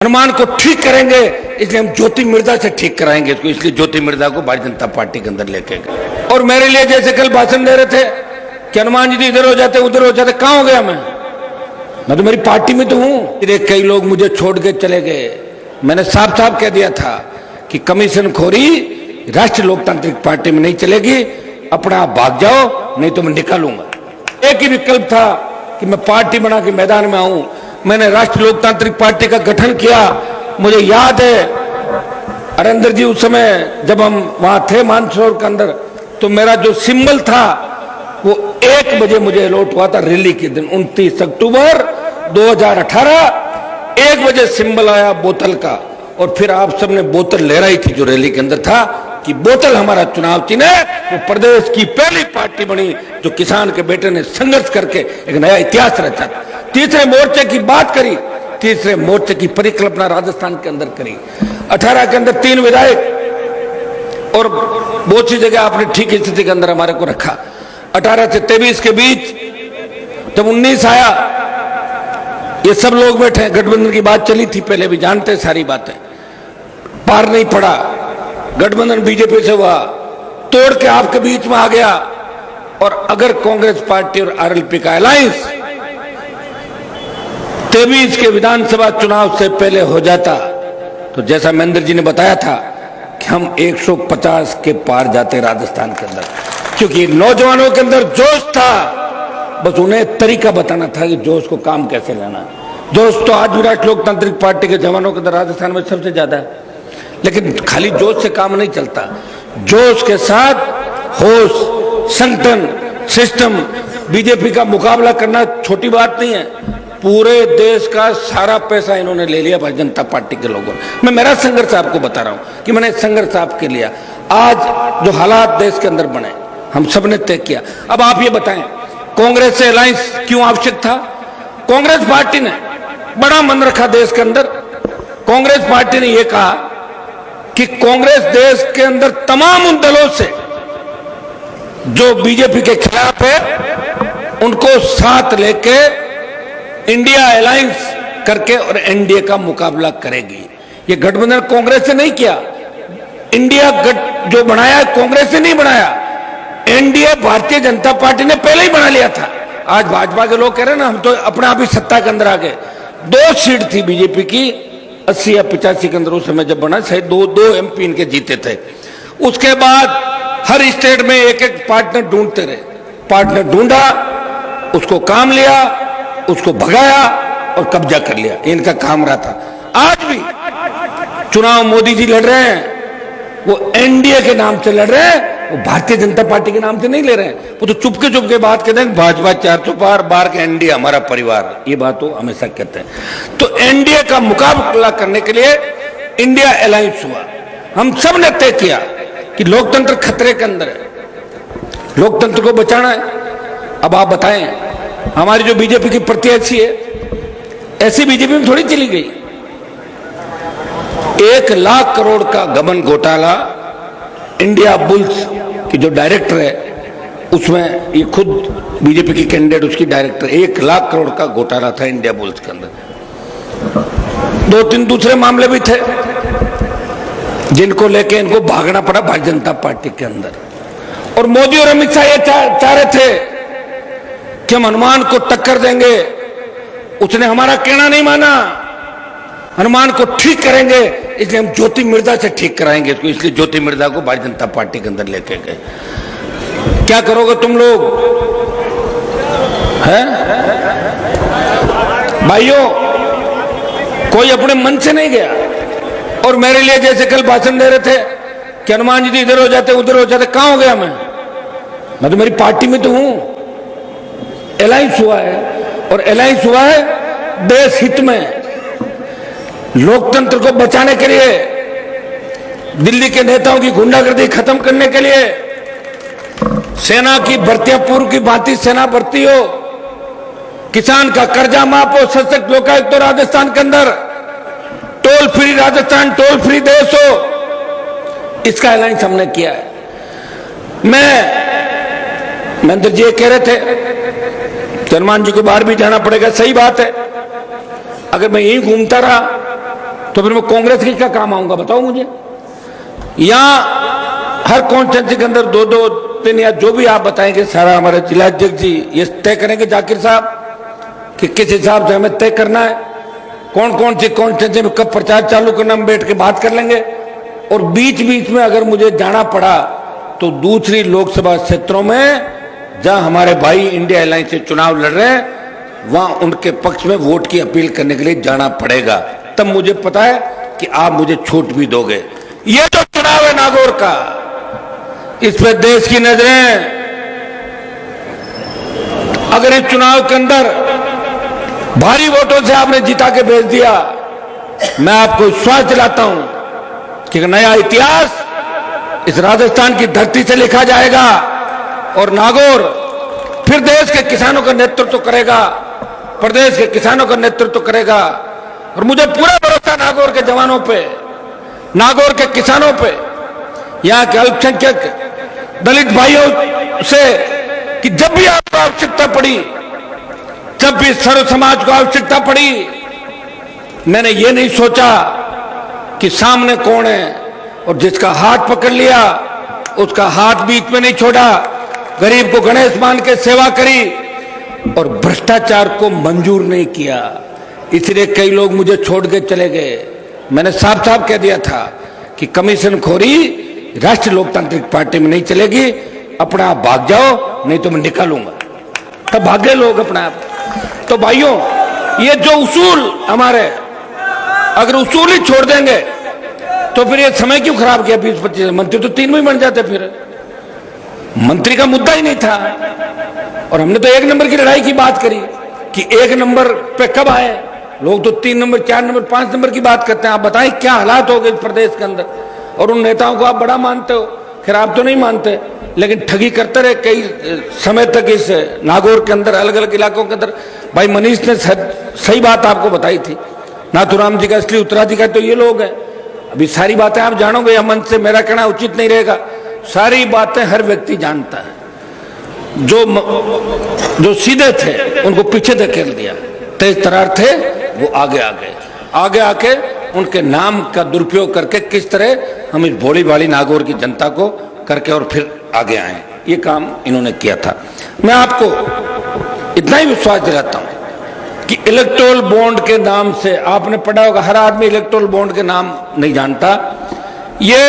अनुमान को ठीक करेंगे, इसलिए हम ज्योति मिर्जा से ठीक कराएंगे इसको, इसलिए ज्योति मिर्जा को भारतीय जनता पार्टी के अंदर लेके गए। और मेरे लिए जैसे कल भाषण दे रहे थे कि हनुमान जी इधर हो जाते उधर हो जाते, कहां हो गया मैं तो मेरी पार्टी में तो हूं। कई लोग मुझे छोड़ के चले गए। मैंने साफ साफ कह दिया था कि कमीशन खोरी राष्ट्रीय लोकतांत्रिक पार्टी में नहीं चलेगी, अपना आप भाग जाओ, नहीं तो मैं निकालूंगा। एक ही विकल्प था कि मैं पार्टी बना के मैदान में आऊं। मैंने राष्ट्रीय लोकतांत्रिक पार्टी का गठन किया। मुझे याद है अरिंदर जी, उस समय जब हम वहां थे मानसरोवर के अंदर, तो मेरा जो सिंबल था वो 1 बजे मुझे अलॉट हुआ था रैली के दिन 29 अक्टूबर 2018। 1 बजे सिंबल आया बोतल का, और फिर आप सबने बोतल लहराई थी जो रैली के अंदर था कि बोतल हमारा चुनाव चिन्ह है। वो प्रदेश की पहली पार्टी बनी जो किसान के बेटे ने संघर्ष करके एक नया इतिहास रचा। तीसरे मोर्चे की बात करी, तीसरे मोर्चे की परिकल्पना राजस्थान के अंदर करी। 18 के अंदर 3 विधायक, और बहुत सी जगह आपने ठीक स्थिति के अंदर हमारे को रखा। 18 से 23 के बीच जब 19 आया, ये सब लोग बैठे, गठबंधन की बात चली थी पहले भी, जानते सारी बातें, पार नहीं पड़ा। गठबंधन बीजेपी से हुआ, तोड़ के आपके बीच में आ गया। और अगर कांग्रेस पार्टी और आरएलपी का अलायंस 23 के विधानसभा चुनाव से पहले हो जाता, तो जैसा महेंद्र जी ने बताया था कि हम 150 के पार जाते राजस्थान के अंदर, क्योंकि नौजवानों के अंदर जोश था। बस उन्हें तरीका बताना था कि जोश को काम कैसे लेना। जोश तो आज भी राष्ट्रीय लोकतांत्रिक पार्टी के जवानों के अंदर राजस्थान में सबसे ज्यादा है, लेकिन खाली जोश से काम नहीं चलता। जोश के साथ होश, संगठन, सिस्टम। बीजेपी का मुकाबला करना छोटी बात नहीं है। पूरे देश का सारा पैसा इन्होंने ले लिया भारतीय जनता पार्टी के लोगों ने। मैं मेरा संघर्ष आपको बता रहा हूं कि मैंने संघर्ष आपके लिया। आज जो हालात देश के अंदर बने, हम सब ने तय किया। अब आप ये बताएं, कांग्रेस से अलायंस क्यों आवश्यक था? कांग्रेस पार्टी ने बड़ा मन रखा देश के अंदर। कांग्रेस पार्टी ने यह कहा कि कांग्रेस देश के अंदर तमाम उन दलों से जो बीजेपी के खिलाफ है उनको साथ लेके इंडिया अलायंस करके और एनडीए का मुकाबला करेगी। ये गठबंधन कांग्रेस से नहीं किया। इंडिया गठ जो बनाया कांग्रेस से नहीं बनाया, एनडीए भारतीय जनता पार्टी ने पहले ही बना लिया था। आज भाजपा के लोग कह रहे हैं ना हम तो अपने आप ही सत्ता के अंदर आ गए। 2 सीट थी बीजेपी की 80 या 85 के अंदर, उस समय जब बना, शायद 2 एमपी इनके जीते थे। उसके बाद हर स्टेट में एक एक पार्टनर ढूंढते रहे। पार्टनर ढूंढा, उसको काम लिया, उसको भगाया और कब्जा कर लिया। इनका काम रहा था। आज भी चुनाव मोदी जी लड़ रहे हैं, वो एनडीए के नाम से लड़ रहे हैं, वो भारतीय जनता पार्टी के नाम से नहीं ले रहे हैं। वो तो चुपके चुपके बात कहते हैं भाजपा 400 पार, बाहर के एनडीए हमारा परिवार, ये बात वो हमेशा कहते हैं। तो एनडीए का मुकाबला करने के लिए इंडिया अलायंस हुआ। हम सब ने तय किया कि लोकतंत्र खतरे के अंदर है, लोकतंत्र को बचाना है। अब आप बताएं, हमारी जो बीजेपी की प्रत्याशी है, ऐसी बीजेपी में थोड़ी चली गई। 1 लाख करोड़ का गबन घोटाला इंडिया बुल्स की जो डायरेक्टर है, उसमें ये खुद बीजेपी की कैंडिडेट, उसकी डायरेक्टर, 1 लाख करोड़ का घोटाला था इंडिया बुल्स के अंदर। 2-3 दूसरे मामले भी थे जिनको लेके इनको भागना पड़ा भारतीय जनता पार्टी के अंदर। और मोदी और अमित शाह ये चाह रहे थे कि हम हनुमान को टक्कर देंगे। उसने हमारा कहना नहीं माना। हनुमान को ठीक करेंगे, इसलिए हम ज्योति मिर्जा से ठीक कराएंगे इसको, इसलिए ज्योति मिर्जा को भारतीय जनता पार्टी के अंदर लेके गए। क्या करोगे तुम लोग? हैं भाइयों, कोई अपने मन से नहीं गया। और मेरे लिए जैसे कल भाषण दे रहे थे कि हनुमान जी इधर हो जाते उधर हो जाते, कहां हो गया मैं तो मेरी पार्टी में तो हूं। अलायंस हुआ है, और अलायंस हुआ है देश हित में, लोकतंत्र को बचाने के लिए, दिल्ली के नेताओं की गुंडागर्दी खत्म करने के लिए, सेना की भर्तियां पूर्व की भांति सेना भर्ती हो, किसान का कर्जा माफ हो, सशक्त लोकायुक्त तो राजस्थान के अंदर, toll free Rajasthan, toll free देश हो, इसका अलायंस हमने किया है। महेंद्र जी कह रहे थे हनुमान जी को बाहर भी जाना पड़ेगा। सही बात है। अगर मैं यहीं घूमता रहा तो फिर मैं कांग्रेस की क्या काम आऊंगा बताओ मुझे। यहाँ हर कॉन्स्टिट्यूंसी के अंदर 2-2 या जो भी आप बताएंगे सारा हमारे जिला अध्यक्ष जी ये तय करेंगे जाकिर साहब कि किस हिसाब से हमें तय करना है, कौन कौन सी कॉन्स्टिट्यूंसी में कब प्रचार चालू करना, हम बैठ के बात कर लेंगे। और बीच बीच में अगर मुझे जाना पड़ा तो दूसरी लोकसभा क्षेत्रों में जहां हमारे भाई इंडिया अलायंस से चुनाव लड़ रहे हैं वहां उनके पक्ष में वोट की अपील करने के लिए जाना पड़ेगा। तब मुझे पता है कि आप मुझे छूट भी दोगे। ये जो चुनाव है नागौर का, इस पर देश की नजरें, अगर इस चुनाव के अंदर भारी वोटों से आपने जिता के भेज दिया, मैं आपको विश्वास दिलाता हूं कि नया इतिहास इस राजस्थान की धरती से लिखा जाएगा और नागौर फिर देश के किसानों का नेतृत्व करेगा, प्रदेश के किसानों का नेतृत्व करेगा। और मुझे पूरा भरोसा नागौर के जवानों पे, नागौर के किसानों पे, यहां के अल्पसंख्यक दलित भाइयों से कि जब भी आपको आवश्यकता पड़ी, जब भी सर्व समाज को आवश्यकता पड़ी, मैंने ये नहीं सोचा कि सामने कौन है और जिसका हाथ पकड़ लिया उसका हाथ बीच में नहीं छोड़ा, गरीब को गणेश मान के सेवा करी और भ्रष्टाचार को मंजूर नहीं किया। इसलिए कई लोग मुझे छोड़ के चले गए। मैंने साफ साफ कह दिया था कि कमीशन खोरी राष्ट्रीय लोकतांत्रिक पार्टी में नहीं चलेगी, अपना आप भाग जाओ नहीं तो मैं निकालूंगा। तब भागे लोग अपना आप। तो भाइयों, ये जो उसूल हमारे, अगर उसूल ही छोड़ देंगे तो फिर ये समय क्यों खराब किया? 20-25 मंत्री तो 3 में बन जाते, फिर मंत्री का मुद्दा ही नहीं था। और हमने तो 1 नंबर की लड़ाई की बात करी कि 1 नंबर पे कब आए। लोग तो 3 नंबर, 4 नंबर, 5 नंबर की बात करते हैं। आप बताएं क्या हालात हो गए इस प्रदेश के अंदर। और उन नेताओं को आप बड़ा मानते हो, खैर आप तो नहीं मानते, लेकिन ठगी करते रहे कई समय तक इस नागौर के अंदर, अलग अलग इलाकों के अंदर। भाई मनीष ने सही बात आपको बताई थी, नाथुराम जी का असली उत्तराधिकारी तो ये लोग हैं। अभी सारी बातें आप जानोगे या मन से मेरा कहना उचित नहीं रहेगा, सारी बातें हर व्यक्ति जानता है। जो सीधे थे उनको पीछे धकेल दिया, तेज तरार थे वो आगे आके उनके नाम का दुरुपयोग करके किस तरह हम इस भोली भाली नागौर की जनता को करके और फिर आगे आए, ये काम इन्होंने किया था। मैं आपको इतना ही विश्वास दिलाता हूं कि इलेक्टोरल बॉन्ड के नाम से, आपने पढ़ा होगा, हर आदमी इलेक्टोरल बॉन्ड के नाम नहीं जानता। ये